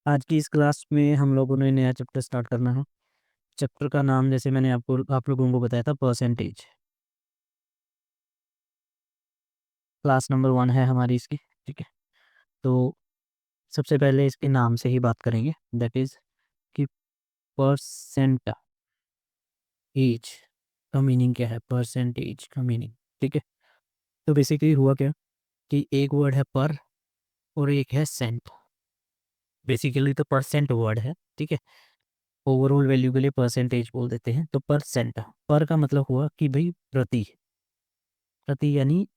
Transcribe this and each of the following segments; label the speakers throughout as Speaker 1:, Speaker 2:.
Speaker 1: आज की इस क्लास में हम लोगों ने नया चैप्टर स्टार्ट करना है। चैप्टर का नाम जैसे मैंने आप लोगों को बताया था परसेंटेज। क्लास नंबर 1 है हमारी इसकी। ठीक है, तो सबसे पहले इसके नाम से ही बात करेंगे, दैट इज़ कि परसेंटेज का मीनिंग क्या है। परसेंटेज का मीनिंग, ठीक है, तो बेसिकली हुआ क्या कि एक वर्ड है पर और एक है सेंट। बेसिकली तो परसेंट वर्ड है, ठीक है, ओवरऑल वैल्यू के लिए परसेंटेज बोल देते हैं। तो परसेंट, पर का मतलब हुआ कि भाई प्रति, प्रति यानी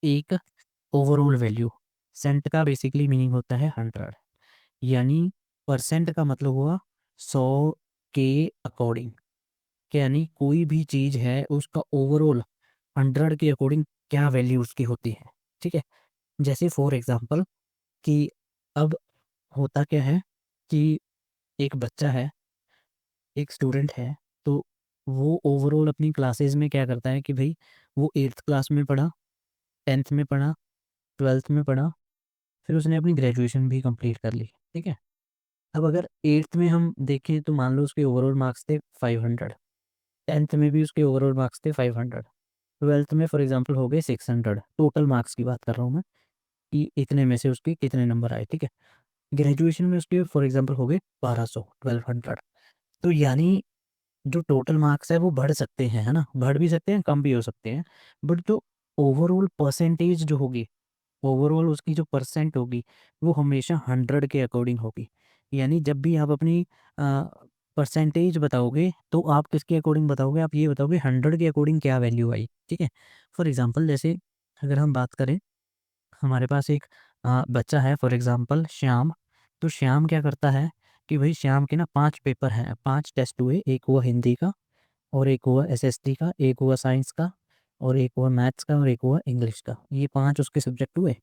Speaker 1: एक ओवरऑल वैल्यू। सेंट का बेसिकली मीनिंग होता है 100, यानी परसेंट का मतलब हुआ 100 के अकॉर्डिंग। यानी कोई भी चीज़ है उसका ओवरऑल 100 के अकॉर्डिंग क्या वैल्यू उसकी होती है। ठीक है, जैसे फॉर एग्जांपल कि अब होता क्या है कि एक बच्चा है, एक स्टूडेंट है, तो वो ओवरऑल अपनी क्लासेस में क्या करता है कि भाई वो 8th क्लास में पढ़ा, 10th में पढ़ा, 12th में पढ़ा, फिर उसने अपनी ग्रेजुएशन भी कंप्लीट कर ली। ठीक है, अब अगर 8th में हम देखें तो मान लो उसके ओवरऑल मार्क्स थे 500, 10th में भी उसके ओवरऑल मार्क्स थे 500, 12th में फॉर एग्जांपल हो गए 600। टोटल मार्क्स की बात कर रहा हूँ मैं कि इतने में से उसके कितने नंबर आए। ठीक है, ग्रेजुएशन में उसके फॉर एग्जांपल हो गए 1200, 1200। तो यानी जो टोटल मार्क्स है वो बढ़ सकते हैं, है ना, बढ़ भी सकते हैं, कम भी हो सकते हैं, बट जो ओवरऑल परसेंटेज जो होगी, ओवरऑल उसकी जो परसेंट होगी वो हमेशा 100 के अकॉर्डिंग होगी। यानी जब भी आप अपनी परसेंटेज बताओगे तो आप किसके अकॉर्डिंग बताओगे, आप ये बताओगे 100 के अकॉर्डिंग क्या वैल्यू आई। ठीक है, फॉर एग्जांपल जैसे अगर हम बात करें, हमारे पास एक बच्चा है फॉर एग्जांपल श्याम। तो श्याम क्या करता है कि भाई श्याम के ना 5 पेपर हैं, 5 टेस्ट हुए, एक हुआ हिंदी का, और एक हुआ एसएसटी का, एक हुआ साइंस का, और एक हुआ मैथ्स का, और एक हुआ इंग्लिश का। ये 5 उसके सब्जेक्ट हुए।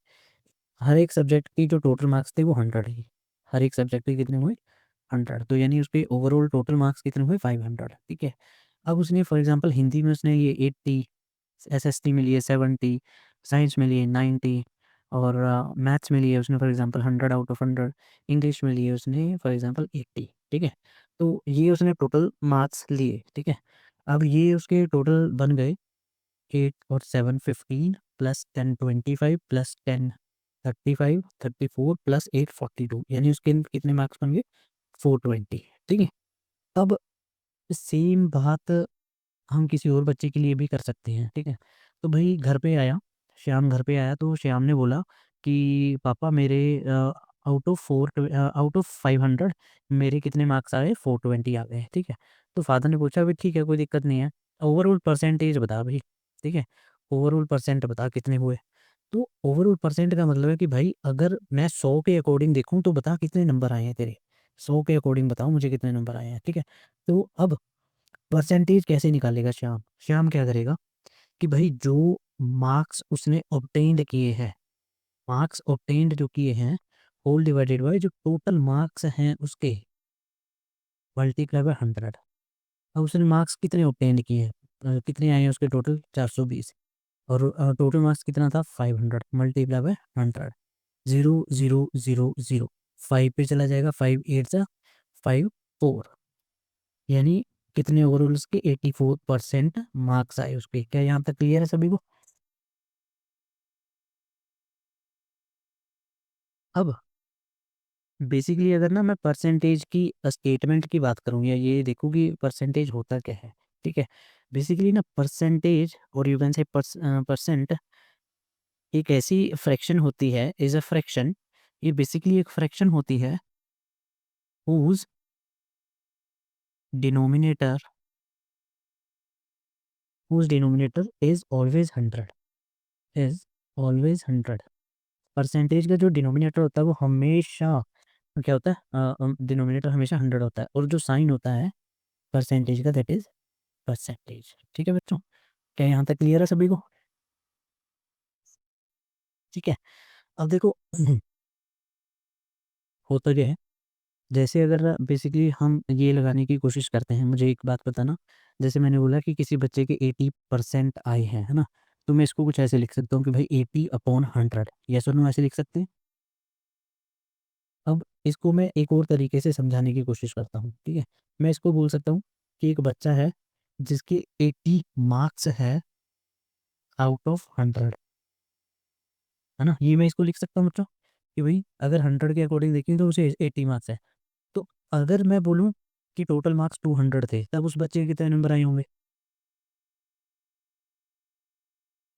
Speaker 1: हर एक सब्जेक्ट की जो टोटल मार्क्स थे वो 100 ही। हर एक सब्जेक्ट के कितने हुए, 100। तो यानी उसके ओवरऑल टोटल मार्क्स कितने हुए, 500। ठीक है, अब उसने फॉर एग्जांपल हिंदी में उसने ये 80, एसएसटी में लिए 70, साइंस में लिए 90, और मैथ्स में लिए उसने for example 100 out of 100, English में लिए उसने फॉर एग्जांपल 80। ठीक है, तो ये उसने टोटल मार्क्स लिए। ठीक है, अब ये उसके टोटल बन गए 8 और 7 15 प्लस 10 25 प्लस 10 35 34 प्लस 8 42, यानी उसके कितने मार्क्स बन गए, 420। ठीक है, अब सेम बात हम किसी और बच्चे के लिए भी कर सकते हैं। ठीक है, तो भाई घर पे आया, श्याम घर पे आया, तो श्याम ने बोला कि पापा मेरे आउट ऑफ 500 मेरे कितने मार्क्स आए, 420 आ गए। ठीक है, तो फादर ने पूछा भाई ठीक है, कोई दिक्कत नहीं है, ओवरऑल परसेंटेज बता भाई। ठीक है, ओवरऑल परसेंट बता कितने हुए। तो ओवरऑल परसेंट का मतलब है कि भाई अगर मैं 100 के अकॉर्डिंग देखूं तो बता कितने नंबर आए हैं तेरे, 100 के अकॉर्डिंग बताओ मुझे कितने नंबर आए हैं। ठीक है, तो अब परसेंटेज कैसे निकालेगा श्याम, श्याम क्या करेगा कि भाई जो मार्क्स उसने ऑब्टेन्ड किए हैं, मार्क्स ऑब्टेन्ड जो किए हैं, होल डिवाइडेड बाय जो टोटल मार्क्स हैं उसके, मल्टीप्लाई बाय 100। अब उसने मार्क्स कितने ऑब्टेन्ड किए हैं, कितने आए हैं उसके टोटल 420, और टोटल मार्क्स कितना था 500, मल्टीप्लाई बाय 100। 0 0 0 0 5 पे चला जाएगा, 5 8 जा 5 4, यानी कितने ओवरऑल उसके 84% मार्क्स आए उसके। क्या यहाँ तक क्लियर है सभी को। अब बेसिकली अगर ना मैं परसेंटेज की स्टेटमेंट की बात करूँ, या ये देखूँ कि परसेंटेज होता क्या है। ठीक है, बेसिकली ना परसेंटेज और यू कैन से परसेंट एक ऐसी फ्रैक्शन होती है, इज अ फ्रैक्शन, ये बेसिकली एक फ्रैक्शन होती है whose denominator whose denominator is always 100, is always 100। Percentage का जो डिनोमिनेटर होता है वो हमेशा क्या होता है, डिनोमिनेटर हमेशा 100 होता है, और जो साइन होता है परसेंटेज का दैट इज परसेंटेज। ठीक है बच्चों, क्या यहाँ तक क्लियर है सभी को। ठीक है, अब देखो होता क्या है, जैसे अगर बेसिकली हम ये लगाने की कोशिश करते हैं, मुझे एक बात बताना, जैसे मैंने बोला कि किसी बच्चे के 80% आए हैं, है ना, तो मैं इसको कुछ ऐसे लिख सकता हूँ कि भाई 80 अपॉन 100, यस और नो ऐसे लिख सकते हैं। अब इसको मैं एक और तरीके से समझाने की कोशिश करता हूँ, ठीक है। मैं इसको बोल सकता हूँ कि एक बच्चा है जिसके 80 मार्क्स है आउट ऑफ 100, है ना। ये मैं इसको लिख सकता हूँ बच्चों कि भाई अगर 100 के अकॉर्डिंग देखें तो उसे 80 मार्क्स है। तो अगर मैं बोलूँ कि टोटल मार्क्स 200 थे, तब उस बच्चे के कितने नंबर आए होंगे?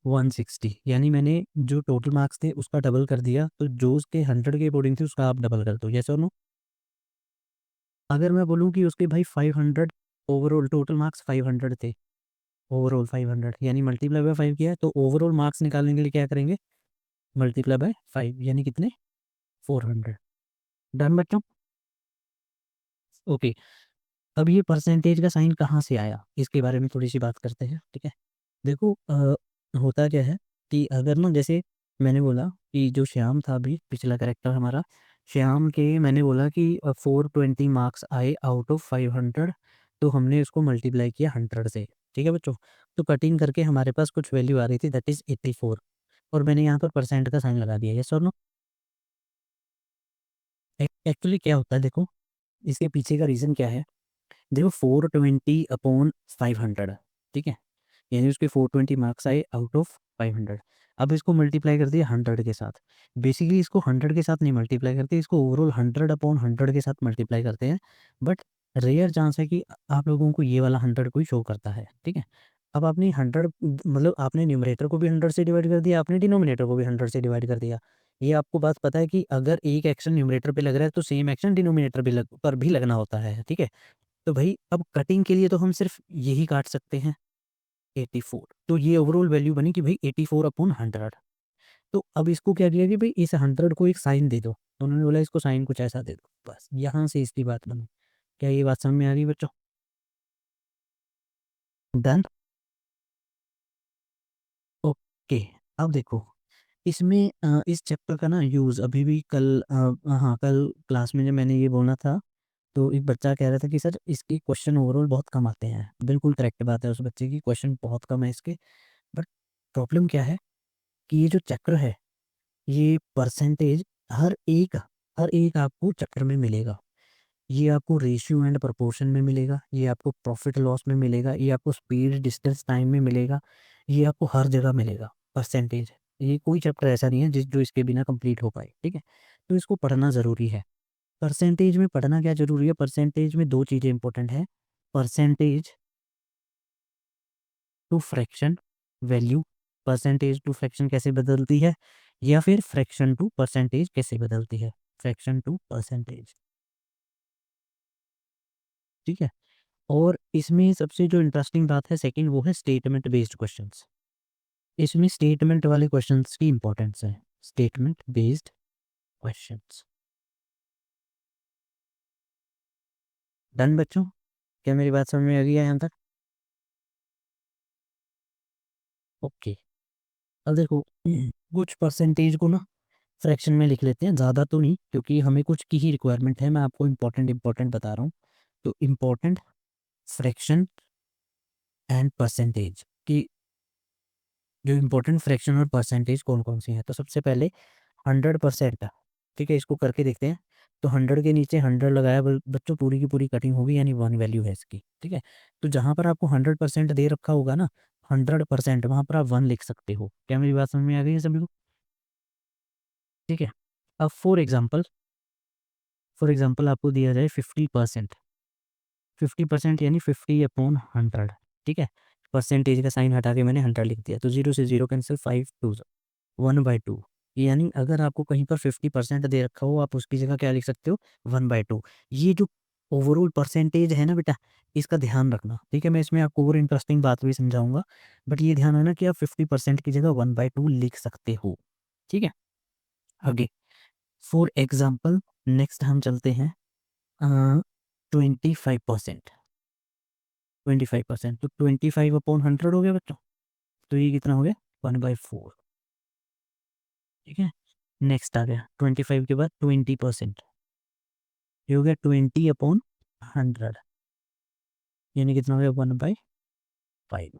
Speaker 1: 160। यानी मैंने जो टोटल मार्क्स थे उसका डबल कर दिया, तो जो उसके 100 के अकॉर्डिंग थे उसका आप डबल कर दो, यस और नो। अगर मैं बोलूँ कि उसके भाई 500 ओवरऑल टोटल मार्क्स 500 थे, ओवरऑल 500 यानी मल्टीप्लाई बाय 5 किया है, तो ओवरऑल मार्क्स निकालने के लिए क्या करेंगे? मल्टीप्लाई बाय 5 यानी कितने? 400। डन बच्चों? ओके। अब ये परसेंटेज का साइन कहाँ से आया, इसके बारे में थोड़ी सी बात करते हैं, ठीक है। देखो होता क्या है कि अगर ना, जैसे मैंने बोला कि जो श्याम था अभी पिछला करेक्टर हमारा, श्याम के मैंने बोला कि 420 मार्क्स आए आउट ऑफ 500, तो हमने उसको मल्टीप्लाई किया 100 से, ठीक है बच्चों। तो कटिंग करके हमारे पास कुछ वैल्यू आ रही थी, दैट इज़ 84, और मैंने यहाँ पर परसेंट का साइन लगा दिया, यस और नो। एक्चुअली क्या होता है देखो, इसके पीछे का रीज़न क्या है। देखो 420 अपॉन 500, ठीक है, यानी उसके 420 मार्क्स आए आउट ऑफ 500। अब इसको मल्टीप्लाई कर दिया 100 के साथ। बेसिकली इसको 100 के साथ नहीं मल्टीप्लाई करते, इसको ओवरऑल 100 अपॉन 100 के साथ मल्टीप्लाई करते हैं। बट रेयर चांस है कि आप लोगों को ये वाला 100 कोई शो करता है, ठीक है। अब आपने 100 मतलब आपने न्यूमरेटर को भी 100 से डिवाइड कर दिया, आपने डिनोमिनेटर को भी 100 से डिवाइड कर दिया। ये आपको बात पता है कि अगर एक एक्शन न्यूमरेटर पे लग रहा है तो सेम एक्शन डिनोमिनेटर पर भी लगना होता है, ठीक है। तो भाई अब कटिंग के लिए तो हम सिर्फ यही काट सकते हैं, 84। तो ये ओवरऑल वैल्यू बनी कि भाई 84 अपॉन 100। तो अब इसको क्या किया कि भाई इस 100 को एक साइन दे दो, तो उन्होंने बोला इसको साइन कुछ ऐसा दे दो, बस यहाँ से इसकी बात बनी। क्या ये बात समझ में आ रही है बच्चों? डन। ओके। अब देखो इसमें इस चैप्टर का ना यूज़ अभी भी कल हाँ कल क्लास में जब मैंने ये बोला था, तो एक बच्चा कह रहा था कि सर इसके क्वेश्चन ओवरऑल बहुत कम आते हैं। बिल्कुल करेक्ट बात है, उस बच्चे की क्वेश्चन बहुत कम है इसके। बट प्रॉब्लम क्या है कि ये जो चैप्टर है, ये परसेंटेज हर एक आपको चैप्टर में मिलेगा। ये आपको रेशियो एंड प्रोपोर्शन में मिलेगा, ये आपको प्रॉफिट लॉस में मिलेगा, ये आपको स्पीड डिस्टेंस टाइम में मिलेगा, ये आपको हर जगह मिलेगा परसेंटेज। ये कोई चैप्टर ऐसा नहीं है जिस जो इसके बिना कंप्लीट हो पाए, ठीक है। तो इसको पढ़ना ज़रूरी है। परसेंटेज में पढ़ना क्या ज़रूरी है? परसेंटेज में दो चीज़ें इंपॉर्टेंट है, percentage to fraction value. Percentage to fraction कैसे बदलती है, या फिर फ्रैक्शन टू परसेंटेज कैसे बदलती है, फ्रैक्शन टू परसेंटेज, ठीक है। और इसमें सबसे जो इंटरेस्टिंग बात है सेकंड, वो है स्टेटमेंट बेस्ड क्वेश्चंस। इसमें स्टेटमेंट वाले क्वेश्चंस की इंपॉर्टेंस है, स्टेटमेंट बेस्ड क्वेश्चंस। डन बच्चों? क्या मेरी बात समझ में आ गई है यहाँ तक? ओके। अब देखो कुछ परसेंटेज को ना फ्रैक्शन में लिख लेते हैं, ज़्यादा तो नहीं, क्योंकि हमें कुछ की ही रिक्वायरमेंट है। मैं आपको इंपॉर्टेंट इंपॉर्टेंट बता रहा हूँ। तो इम्पोर्टेंट फ्रैक्शन एंड परसेंटेज की जो इम्पोर्टेंट फ्रैक्शन और परसेंटेज कौन कौन सी हैं, तो सबसे पहले 100%, ठीक है, इसको करके देखते हैं। तो 100 के नीचे 100 लगाया बच्चों, पूरी की पूरी कटिंग होगी, यानी 1 वैल्यू है इसकी, ठीक है। तो जहाँ पर आपको 100% दे रखा होगा ना, 100% वहाँ पर आप 1 लिख सकते हो। क्या मेरी बात समझ में आ गई है सभी को? ठीक है। अब फॉर एग्जाम्पल आपको दिया जाए 50%, 50% यानी 50/100, ठीक है। परसेंटेज का साइन हटा के मैंने 100 लिख दिया, तो 0 से 0 कैंसिल, 5 2 1/2। यानी अगर आपको कहीं पर 50% दे रखा हो, आप उसकी जगह क्या लिख सकते हो? 1/2। ये जो ओवरऑल परसेंटेज है ना बेटा, इसका ध्यान रखना, ठीक है। मैं इसमें आपको और इंटरेस्टिंग बात भी समझाऊंगा, बट ये ध्यान रखना कि आप 50% की जगह 1/2 लिख सकते हो, ठीक है। आगे फॉर एग्जाम्पल नेक्स्ट हम चलते हैं 25%। 25%, तो 25/100 हो गया बच्चों, तो ये कितना हो गया? 1/4, ठीक है। नेक्स्ट आ गया 25 के बाद 20%, ये हो गया 20/100, यानी कितना हो गया? 1/5।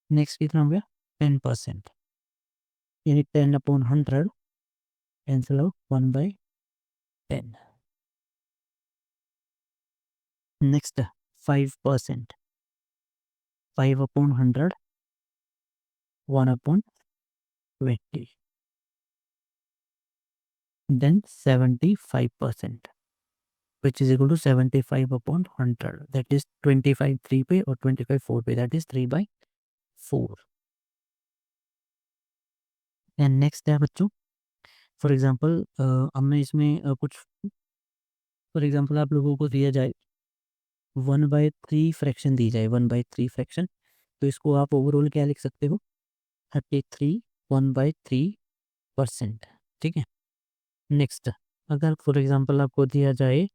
Speaker 1: नेक्स्ट कितना हो गया? 10%, यानी 10/100, cancel out 1/10। Next 5%, 5/100, 1/20, then 75%, which is equal to 75/100, that is 25 3 पे और 25 4 पे, that is 3/4। एंड नेक्स्ट है बच्चों, फॉर एग्जांपल अब मैं इसमें कुछ, फॉर एग्जांपल आप लोगों को दिया जाए 1/3 फ्रैक्शन दी जाए, 1/3 फ्रैक्शन, तो इसको आप ओवरऑल क्या लिख सकते हो, 33 1/3%। ठीक है। नेक्स्ट, अगर फॉर एग्जांपल आपको दिया जाए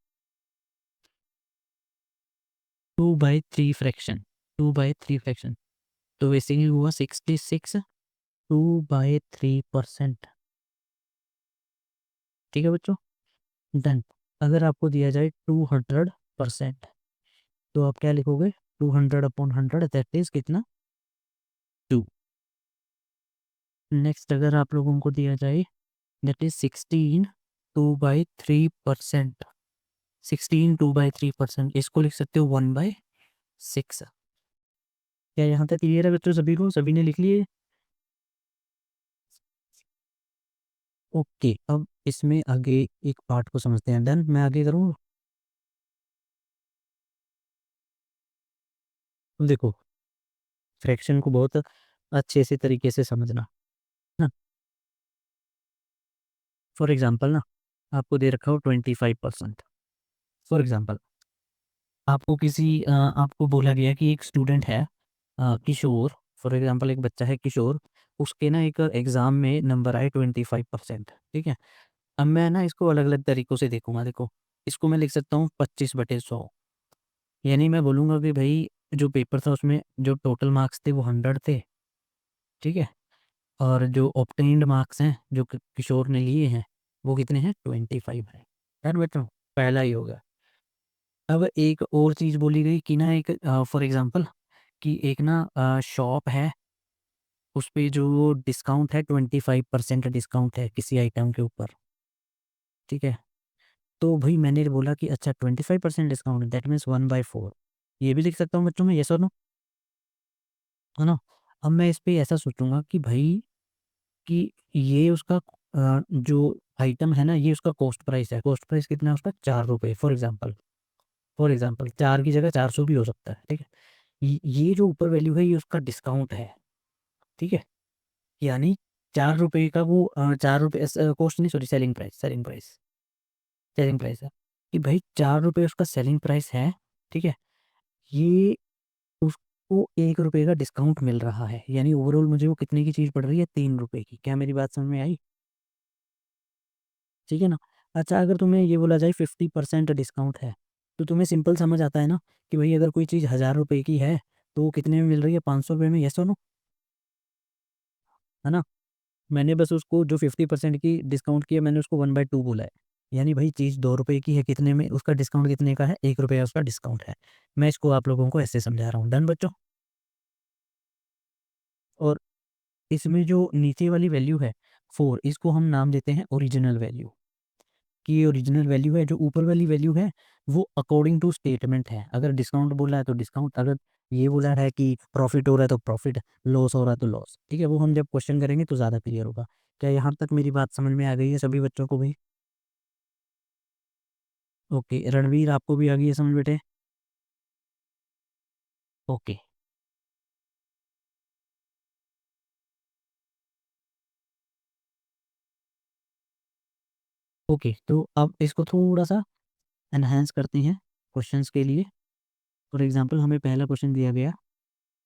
Speaker 1: 2/3 फ्रैक्शन, 2/3 फ्रैक्शन, तो बेसिकली हुआ 66 2/3%। ठीक है बच्चों, डन। अगर आपको दिया जाए 200%, तो आप क्या लिखोगे, 200/100, दैट इज कितना, 2। नेक्स्ट, अगर आप लोगों को दिया जाए दैट इज 16 2/3%, 16 2/3%, इसको लिख सकते हो 1/6। क्या यहाँ तक क्लियर है बच्चों सभी को, सभी ने लिख लिए? ओके, अब इसमें आगे एक पार्ट को समझते हैं। डन, मैं आगे करूँ? देखो, फ्रैक्शन को बहुत अच्छे से तरीके से समझना ना। फॉर एग्जांपल ना, आपको दे रखा हो 25%। फॉर एग्जांपल आपको आपको बोला गया कि एक स्टूडेंट है किशोर, फॉर एग्जांपल एक बच्चा है किशोर, उसके ना एक एग्ज़ाम में नंबर आए 25%। ठीक है। अब मैं ना इसको अलग अलग तरीक़ों से देखूंगा। देखो, इसको मैं लिख सकता हूँ 25/100, यानी मैं बोलूँगा कि भाई जो पेपर था उसमें जो टोटल मार्क्स थे वो 100 थे। ठीक है। और जो ऑब्टेन्ड मार्क्स हैं जो किशोर ने लिए हैं वो कितने हैं, 25 है। यार बेटा, पहला ही होगा। अब एक और चीज़ बोली गई कि ना, एक फॉर एग्जांपल कि एक ना शॉप है, उस पे जो डिस्काउंट है 25% डिस्काउंट है किसी आइटम के ऊपर। ठीक है। तो भाई मैंने बोला कि अच्छा 25% डिस्काउंट, दैट मीन्स 1/4। ये भी लिख सकता हूँ बच्चों में, यस और नो, है ना? अब मैं इस पे ऐसा सोचूंगा कि भाई कि ये उसका जो आइटम है ना, ये उसका कॉस्ट प्राइस है। कॉस्ट प्राइस कितना है उसका, 4 रुपये, फॉर एग्जांपल 4 की जगह 400 भी हो सकता है। ठीक है। ये जो ऊपर वैल्यू है ये उसका डिस्काउंट है। ठीक है। यानी 4 रुपये का वो 4 रुपये कॉस्ट नहीं, सॉरी, सेलिंग प्राइस है कि भाई 4 रुपये उसका सेलिंग प्राइस है। ठीक है। ये उसको 1 रुपये का डिस्काउंट मिल रहा है, यानी ओवरऑल मुझे वो कितने की चीज़ पड़ रही है, 3 रुपये की। क्या मेरी बात समझ में आई? ठीक है ना? अच्छा, अगर तुम्हें ये बोला जाए 50% डिस्काउंट है, तो तुम्हें सिंपल समझ आता है ना कि भाई अगर कोई चीज़ 1000 रुपये की है तो वो कितने में मिल रही है, 500 रुपये में, यस और नो, है ना? मैंने बस उसको जो 50% की डिस्काउंट किया, मैंने उसको 1/2 बोला है। यानी भाई चीज़ 2 रुपये की है, कितने में उसका डिस्काउंट, कितने का है, 1 रुपये उसका डिस्काउंट है। मैं इसको आप लोगों को ऐसे समझा रहा हूँ। डन बच्चों? और इसमें जो नीचे वाली वैल्यू है 4, इसको हम नाम देते हैं ओरिजिनल वैल्यू। कि ये ओरिजिनल वैल्यू है। जो ऊपर वाली वैल्यू है वो अकॉर्डिंग टू स्टेटमेंट है। अगर डिस्काउंट बोला है तो डिस्काउंट, अगर ये बोला है कि प्रॉफिट हो रहा है तो प्रॉफिट, लॉस हो रहा है तो लॉस। ठीक है। वो हम जब क्वेश्चन करेंगे तो ज़्यादा क्लियर होगा। क्या यहाँ तक मेरी बात समझ में आ गई है सभी बच्चों को भी? ओके, रणवीर आपको भी आ गई है समझ बेटे? ओके। ओके, तो अब इसको थोड़ा सा एनहांस करते हैं क्वेश्चंस के लिए। फॉर एग्जांपल हमें पहला क्वेश्चन दिया गया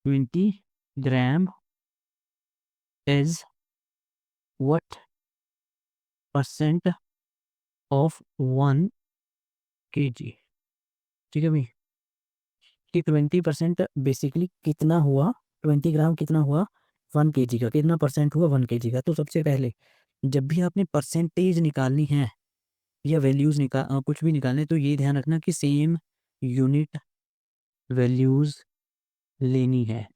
Speaker 1: 20 gram is what percent of 1 kg। ठीक है भाई, कि 20% बेसिकली कितना हुआ, 20 ग्राम कितना हुआ 1 kg का, कितना परसेंट हुआ 1 kg का। तो सबसे पहले जब भी आपने परसेंटेज निकालनी है या वैल्यूज़ कुछ भी निकालने, तो ये ध्यान रखना कि सेम यूनिट वैल्यूज़ लेनी है।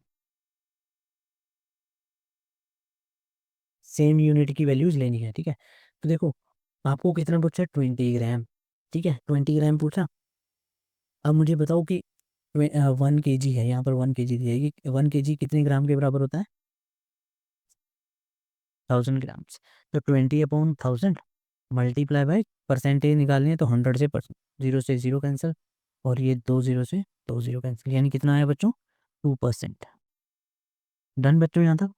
Speaker 1: सेम यूनिट की वैल्यूज लेनी है, ठीक है। तो देखो आपको कितना पूछा है, 20 ग्राम, ठीक है, 20 ग्राम पूछा। अब मुझे बताओ कि 1 kg है, यहाँ पर 1 kg दी जाएगी, 1 kg कितने ग्राम के बराबर होता है, 1000 ग्राम्स। तो 20/1000 मल्टीप्लाई बाई परसेंटेज निकालनी है तो 100 से परसेंट, 0 से 0 कैंसिल, और ये 2 0 से 2 0 कैंसिल, यानी कितना आया बच्चों, 2%। डन बच्चों यहाँ तक।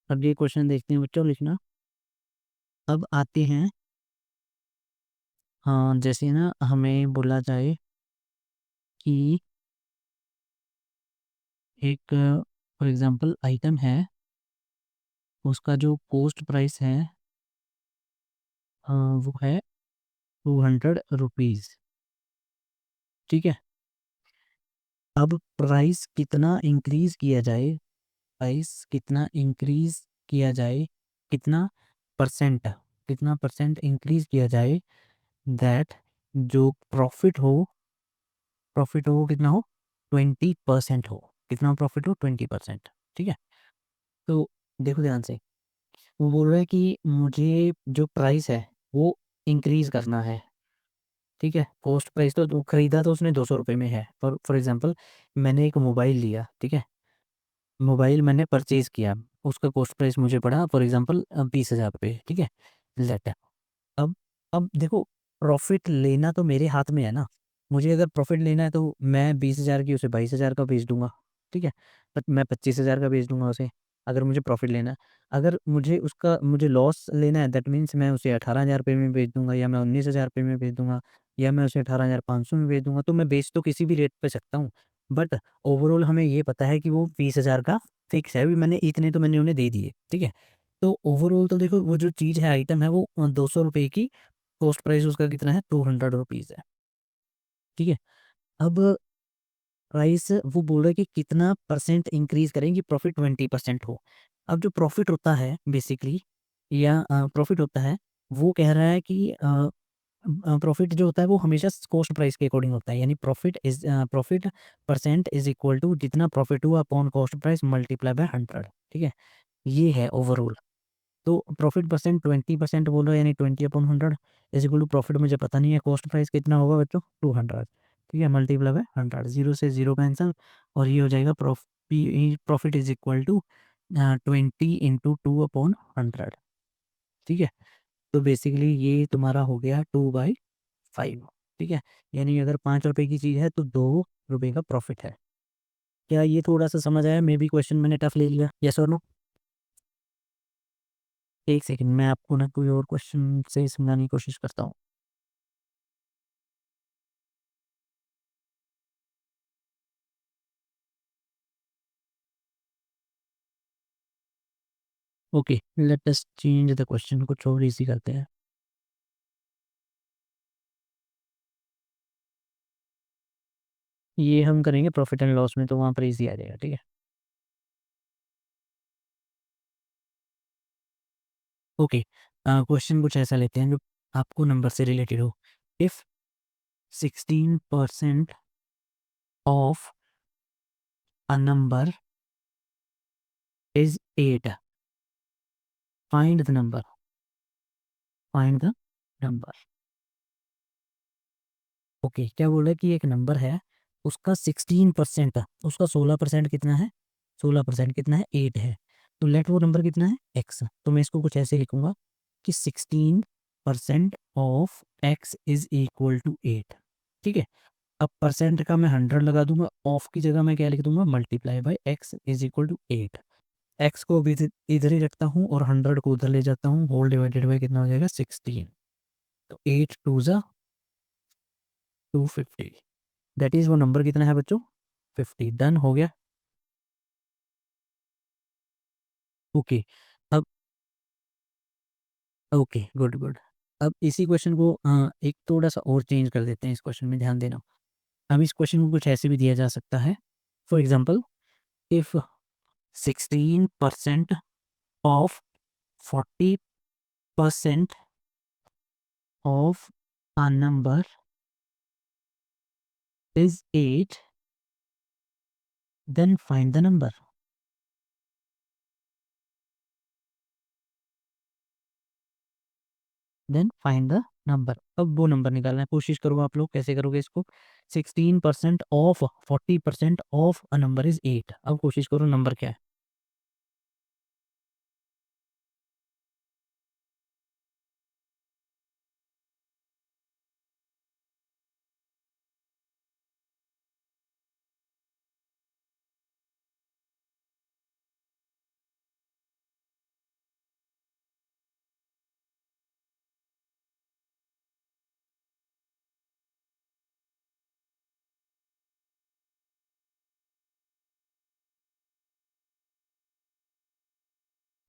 Speaker 1: अब ये क्वेश्चन देखते हैं बच्चों, लिखना। अब आते हैं, हाँ जैसे ना हमें बोला जाए कि एक फॉर एग्जांपल आइटम है, उसका जो कॉस्ट प्राइस है वो है 200 रुपीज़, ठीक है। अब प्राइस कितना इंक्रीज किया जाए, प्राइस कितना इंक्रीज किया जाए, कितना परसेंट, कितना परसेंट इंक्रीज किया जाए, दैट जो प्रॉफिट हो वो कितना हो, 20% हो, कितना प्रॉफिट हो, 20%, ठीक है। तो देखो ध्यान से, वो बोल रहा है कि मुझे जो प्राइस है वो इंक्रीज करना है, ठीक है। कॉस्ट प्राइस तो खरीदा तो उसने 200 रुपये में है, पर फॉर एग्जांपल मैंने एक मोबाइल लिया, ठीक है, मोबाइल मैंने परचेज किया, उसका कॉस्ट प्राइस मुझे पड़ा फॉर एग्जांपल 20,000 रुपये, ठीक है। लेट, अब अब देखो प्रॉफिट लेना तो मेरे हाथ में है ना, मुझे अगर प्रॉफिट लेना है तो मैं 20,000 की उसे 22,000 का बेच दूंगा, ठीक है। मैं 25,000 का बेच दूंगा उसे, अगर मुझे प्रॉफिट लेना है। अगर मुझे लॉस लेना है, दैट मीन्स मैं उसे 18,000 रुपये में बेच दूंगा, या मैं 19,000 रुपये में बेच दूंगा, या मैं उसे 18,500 में बेच दूंगा। तो मैं बेच तो किसी भी रेट पे सकता हूँ, बट ओवरऑल हमें ये पता है कि वो 20,000 का फिक्स है, अभी मैंने इतने तो मैंने उन्हें दे दिए, ठीक है। तो ओवरऑल तो देखो वो जो चीज़ है, आइटम है, वो 200 रुपये की कॉस्ट प्राइस उसका कितना है, 200 रुपीज़ है, ठीक है। अब प्राइस वो बोल रहे हैं कि कितना परसेंट इंक्रीज करेंगे, प्रॉफिट 20% हो। अब जो प्रॉफिट होता है बेसिकली, या प्रॉफिट होता है, वो कह रहा है कि प्रॉफिट जो होता है वो हमेशा कॉस्ट प्राइस के अकॉर्डिंग होता है, यानी profit percent is equal to जितना प्रॉफिट हुआ upon cost price multiply by 100, ठीक है। ये है ओवरऑल। तो प्रॉफिट परसेंट 20% बोल रहे हैं, यानी 20/100 इज इक्वल टू प्रॉफिट मुझे पता नहीं है, कॉस्ट प्राइस कितना होगा बच्चों, 200, ठीक है, मल्टीप्लाई बाय 100, 0 से 0 कैंसिल, और ये हो जाएगा प्रॉफिट इज इक्वल टू 20 × 2/100, ठीक है। तो बेसिकली ये तुम्हारा हो गया 2/5, ठीक है। यानी अगर 5 रुपए की चीज़ है तो 2 रुपए का प्रॉफिट है। क्या ये थोड़ा सा समझ आया, मे बी क्वेश्चन मैंने टफ ले लिया, यस और नो। एक सेकंड, मैं आपको ना कोई और क्वेश्चन से समझाने की कोशिश करता हूँ। Okay, let us change the question, कुछ और इजी करते हैं। ये हम करेंगे प्रॉफिट एंड लॉस में, तो वहाँ पर इजी आ जाएगा, ठीक है। ओके, क्वेश्चन कुछ ऐसा लेते हैं जो आपको नंबर से रिलेटेड हो। If 16% of a number is 8, find the number, find the number. Okay, क्या बोल रहा है कि एक नंबर है, उसका 16%, उसका 16% कितना है, 16% कितना है, 8 है। तो लेट वो नंबर कितना है, एक्स। तो मैं इसको कुछ ऐसे लिखूंगा कि 16% of x is equal to 8, ठीक है। अब परसेंट का मैं 100 लगा दूंगा, ऑफ की जगह मैं क्या लिख दूंगा, multiply by x is equal to 8। X को भी इधर ही रखता हूँ और 100 को उधर ले जाता हूँ, होल डिवाइडेड बाई कितना हो जाएगा, 16। तो 8 टू ज़ा 250, दैट इज वो नंबर कितना है बच्चों, 50। डन हो गया। ओके, अब ओके, गुड गुड। अब इसी क्वेश्चन को एक थोड़ा सा और चेंज कर देते हैं, इस क्वेश्चन में ध्यान देना। अब इस क्वेश्चन को कुछ ऐसे भी दिया जा सकता है, for example if 16% of 40% of a number is 8, then find the number. Then find the number. अब वो नंबर निकालना है, कोशिश करो आप लोग कैसे करोगे इसको। 16% of 40% of a number is 8। अब कोशिश करो नंबर क्या है।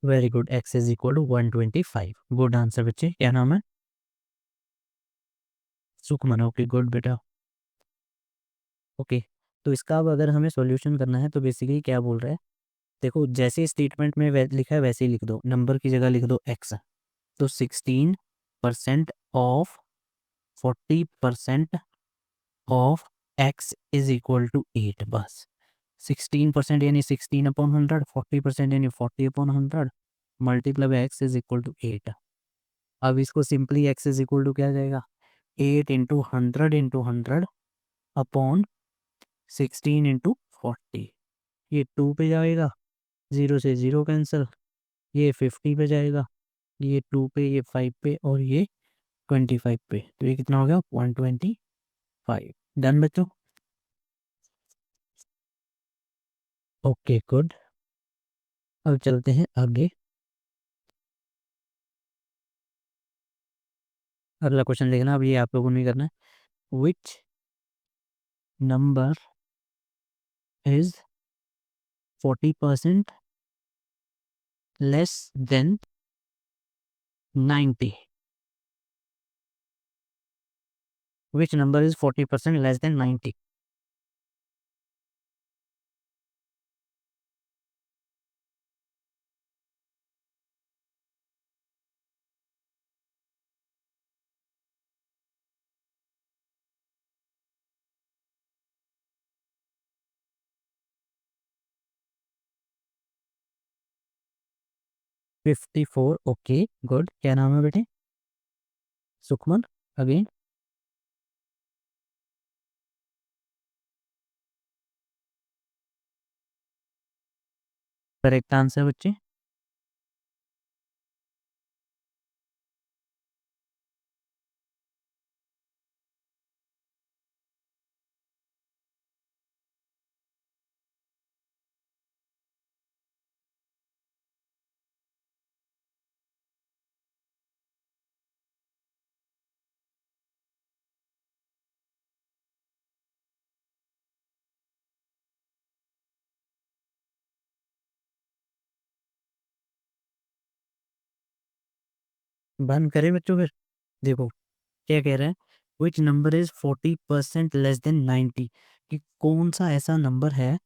Speaker 1: Very good, x is equal to 125। Good answer बच्चे। क्या नाम है? सुखमन। ओके गुड बेटा। ओके, तो इसका अब अगर हमें सॉल्यूशन करना है तो बेसिकली क्या बोल रहा है, देखो जैसे स्टेटमेंट में लिखा है वैसे ही लिख दो, नंबर की जगह लिख दो एक्स। तो 16% of 40% of x is equal to 8। बस 16% यानी 16/100, 40% यानी 40/100, multiply by x is equal to 8। अब इसको simply x is equal to क्या जाएगा, 8 × 100 × 100 अपॉन 16 × 40। ये 2 पे जाएगा, 0 से 0 कैंसिल, ये 50 पे जाएगा, ये 2 पे, ये 5 पे और ये 25 पे। तो ये कितना हो गया, 125। डन बच्चों। Okay good. अब चलते हैं आगे। अगला क्वेश्चन देखना, अब ये आप लोगों ने करना है। Which number is 40% less than 90? Which number is 40% less than 90? Fifty four. Okay good. क्या नाम है बेटे? सुखमन। अगेन। करेक्ट आंसर बच्चे। बंद करें बच्चों फिर। देखो क्या कह रहे हैं, which number is 40% less than 90। कि कौन सा ऐसा नंबर है,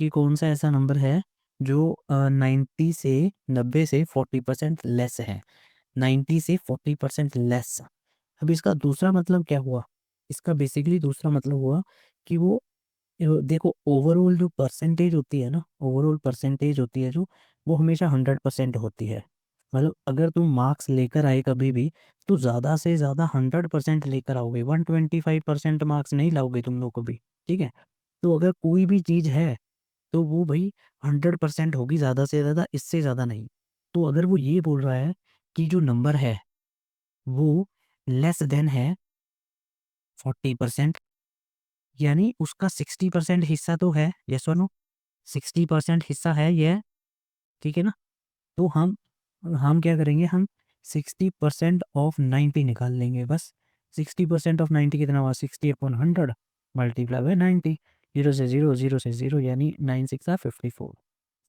Speaker 1: कि कौन सा ऐसा नंबर है जो 90 से 90 से 40% लेस है। 90 से 40% लेस। अब इसका दूसरा मतलब क्या हुआ, इसका बेसिकली दूसरा मतलब हुआ कि वो देखो ओवरऑल जो परसेंटेज होती है ना, ओवरऑल परसेंटेज होती है जो, वो हमेशा 100% होती है। मतलब अगर तुम मार्क्स लेकर आए कभी भी, तो ज़्यादा से ज़्यादा 100% लेकर आओगे, 125% मार्क्स नहीं लाओगे तुम लोग कभी। ठीक है, तो अगर कोई भी चीज़ है तो वो भाई 100% होगी, ज़्यादा से ज़्यादा, इससे ज़्यादा नहीं। तो अगर वो ये बोल रहा है कि जो नंबर है वो लेस देन है 40%, यानी उसका 60% हिस्सा तो है, यस और नो, 60% हिस्सा है ये, ठीक है ना। तो हम क्या करेंगे, हम 60% ऑफ 90 निकाल लेंगे बस। 60% ऑफ 90 कितना हुआ, 60/100 मल्टीप्लाई बाय 90। 0 से 0, 0 से 0, यानी 9 6 54।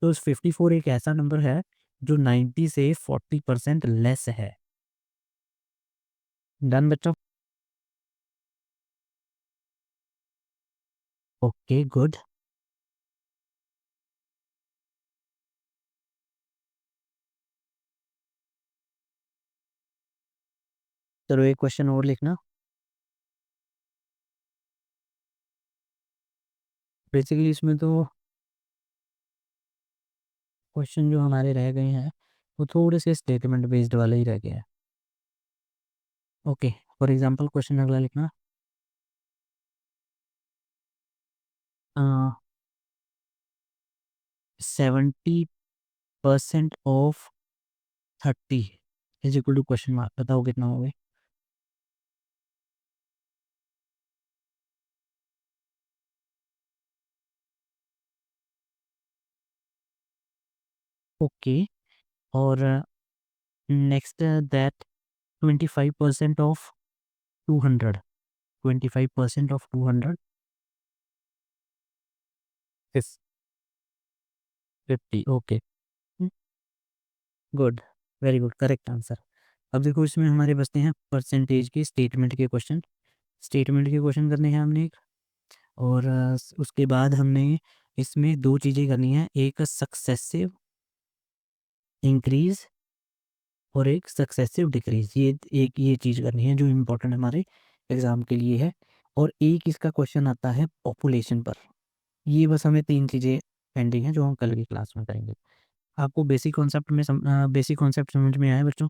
Speaker 1: तो उस 54 एक ऐसा नंबर है जो 90 से 40% लेस है। डन बच्चों? Okay good. चलो एक क्वेश्चन और लिखना। बेसिकली इसमें तो क्वेश्चन जो हमारे रह गए हैं वो थोड़े से स्टेटमेंट बेस्ड वाले ही रह गए हैं। ओके, फॉर एग्जांपल क्वेश्चन अगला लिखना। 70% of 30 is equal to question mark, बताओ कितना हो गया? ओके, और next that 25% of 200, 25% of 200 is 50। Okay good, very good, correct answer. अब देखो इसमें हमारे बचते हैं परसेंटेज के स्टेटमेंट के क्वेश्चन। स्टेटमेंट के क्वेश्चन करने हैं हमने एक, और उसके बाद हमने इसमें दो चीज़ें करनी है, एक सक्सेसिव इंक्रीज और एक सक्सेसिव डिक्रीज। ये एक ये चीज़ करनी है जो इम्पोर्टेंट हमारे एग्ज़ाम के लिए है। और एक इसका क्वेश्चन आता है पॉपुलेशन पर। ये बस हमें तीन चीज़ें पेंडिंग हैं जो हम कल की क्लास में करेंगे। आपको बेसिक कॉन्सेप्ट समझ में आया बच्चों?